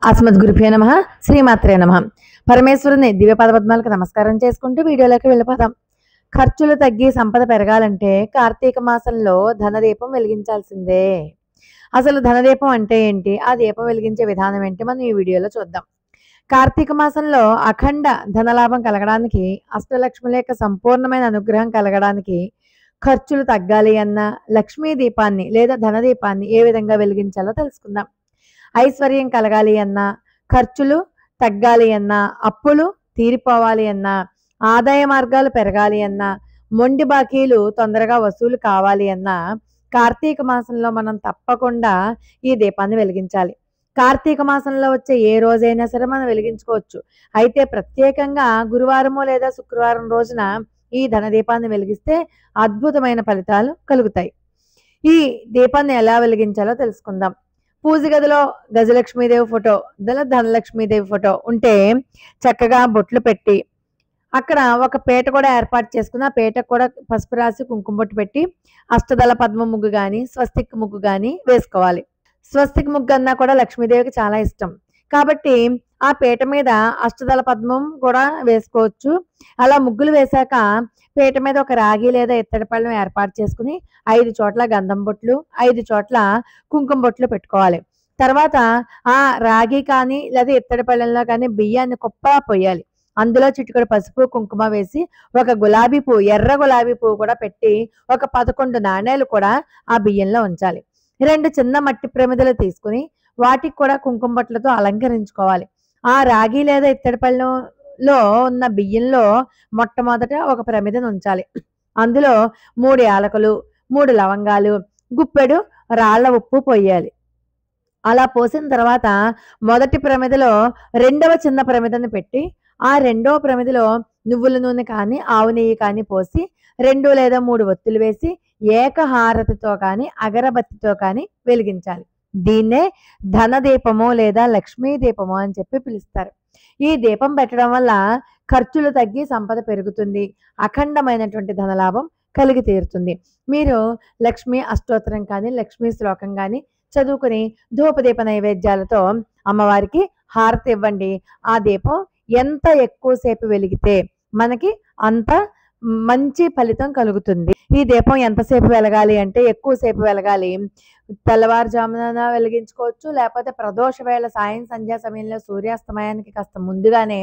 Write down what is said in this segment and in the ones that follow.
ఆస్మద్గురుభ్యో నమః శ్రీమాత్రే నమః. పరమేశ్వరుని దివ్య పదపద్మాలకు నమస్కారం చేసుకుంటూ వీడియోలోకి వెళ్ళిపోదాం. ఖర్చులు తగ్గి సంపద పెరగాలంటే కార్తీక మాసంలో ధనదీపం వెలిగించాల్సిందే. అసలు ధనదీపం అంటే ఏంటి, ఆ దీపం వెలిగించే విధానం ఏంటి, మనం ఈ వీడియోలో చూద్దాం. కార్తీక మాసంలో అఖండ ధనలాభం కలగడానికి, అష్టలక్ష్ముల యొక్క సంపూర్ణమైన అనుగ్రహం కలగడానికి, ఖర్చులు తగ్గాలి అన్న లక్ష్మీ దీపాన్ని లేదా ధనదీపాన్ని ఏ విధంగా వెలిగించాలో తెలుసుకుందాం. ఐశ్వర్యం కలగాలి అన్నా, ఖర్చులు తగ్గాలి అన్నా, అప్పులు తీరిపోవాలి అన్నా, ఆదాయ మార్గాలు పెరగాలి అన్నా, మొండి బాకీలు తొందరగా వసూలు కావాలి అన్నా కార్తీక మాసంలో మనం తప్పకుండా ఈ దీపాన్ని వెలిగించాలి. కార్తీక మాసంలో వచ్చే ఏ రోజైనా సరే మనం వెలిగించుకోవచ్చు. అయితే ప్రత్యేకంగా గురువారము లేదా శుక్రవారం రోజున ఈ ధనదీపాన్ని వెలిగిస్తే అద్భుతమైన ఫలితాలు కలుగుతాయి. ఈ దీపాన్ని ఎలా వెలిగించాలో తెలుసుకుందాం. పూజ గదిలో గజలక్ష్మీదేవి ఫోటో, ధనలక్ష్మీదేవి ఫోటో ఉంటే చక్కగా బొట్లు పెట్టి అక్కడ ఒక పీట కూడా ఏర్పాటు చేసుకుని, ఆ పీటకు కూడా పసుపు రాసి కుంకుమ బొట్టు పెట్టి అష్టదళ పద్మ ముగ్గు కానీ స్వస్తిక్ ముగ్గు కానీ వేసుకోవాలి. స్వస్తిక్ ముగ్గు అన్నా కూడా లక్ష్మీదేవికి చాలా ఇష్టం కాబట్టి ఆ పీట మీద అష్టదళ పద్మం కూడా వేసుకోవచ్చు. అలా ముగ్గులు వేశాక పీట మీద ఒక రాగి లేదా ఇత్తడి పళ్ళెం ఏర్పాటు చేసుకుని 5 చోట్ల గంధం బొట్లు, 5 చోట్ల కుంకుమ బొట్లు పెట్టుకోవాలి. తర్వాత ఆ రాగి కానీ లేదా ఇత్తడి పళ్ళెంలో కానీ బియ్యాన్ని కుప్పలా పోయాలి. అందులో చిటికెడు పసుపు కుంకుమ వేసి ఒక గులాబీ పువ్వు, ఎర్ర గులాబీ పువ్వు కూడా పెట్టి ఒక 11 నాణేలు కూడా ఆ బియ్యంలో ఉంచాలి. 2 చిన్న మట్టి ప్రమిదలు తీసుకుని వాటికి కూడా కుంకుమ బొట్లతో అలంకరించుకోవాలి. ఆ రాగి లేదా ఇత్తడి పళ్ళెంలో ఉన్న బియ్యంలో మొట్టమొదట ఒక ప్రమిదను ఉంచాలి. అందులో 3 యాలకులు, 3 లవంగాలు, గుప్పెడు రాళ్ల ఉప్పు పోయాలి. అలా పోసిన తర్వాత మొదటి ప్రమిదలో రెండవ చిన్న ప్రమిదను పెట్టి ఆ రెండవ ప్రమిదలో నువ్వుల నూనె కానీ ఆవు నెయ్యి కానీ పోసి 2 లేదా 3 ఒత్తులు వేసి ఏకహారతితో కానీ అగరబత్తితో కానీ వెలిగించాలి. దీన్నే ధనదీపము లేదా లక్ష్మీ దీపము అని చెప్పి పిలుస్తారు. ఈ దీపం పెట్టడం వల్ల ఖర్చులు తగ్గి సంపద పెరుగుతుంది, అఖండమైనటువంటి ధనలాభం కలిగి తీరుతుంది. మీరు లక్ష్మీ అష్టోత్తరం కానీ లక్ష్మీ శ్లోకం కానీ చదువుకుని ధూపదీప నైవేద్యాలతో అమ్మవారికి హారతి ఇవ్వండి. ఆ దీపం ఎంత ఎక్కువసేపు వెలిగితే మనకి అంత మంచి ఫలితం కలుగుతుంది. ఈ దీపం ఎంతసేపు వెలగాలి అంటే ఎక్కువసేపు వెలగాలి. తెల్లవారుజామున వెలిగించుకోవచ్చు, లేకపోతే ప్రదోష వేళ సాయం సంధ్యా సమయంలో సూర్యాస్తమయానికి కాస్త ముందుగానే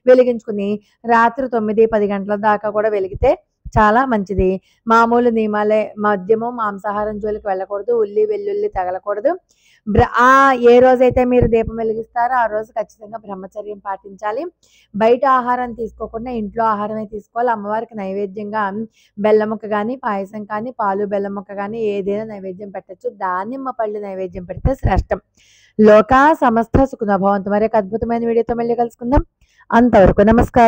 వెలిగించుకుని రాత్రి 9-10 గంటల దాకా కూడా వెలిగితే చాలా మంచిది. మామూలు నియమాలే, మద్యము మాంసాహారం జోలికి వెళ్ళకూడదు, ఉల్లి వెల్లుల్లి తగలకూడదు. ఏ రోజైతే మీరు దీపం వెలిగిస్తారో ఆ రోజు ఖచ్చితంగా బ్రహ్మచర్యం పాటించాలి. బయట ఆహారం తీసుకోకుండా ఇంట్లో ఆహారమే తీసుకోవాలి. అమ్మవారికి నైవేద్యంగా బెల్లం ముక్క కానీ పాయసం కానీ పాలు బెల్లం ముక్క కానీ ఏదైనా నైవేద్యం పెట్టచ్చు. దానిమ్మ పళ్ళు నైవేద్యం పెడితే శ్రేష్టం. లోకా సమస్త సుఖనభవంతు. మరి ఒక అద్భుతమైన వీడియోతో మళ్ళీ కలుసుకుందాం. అంతవరకు నమస్కారం.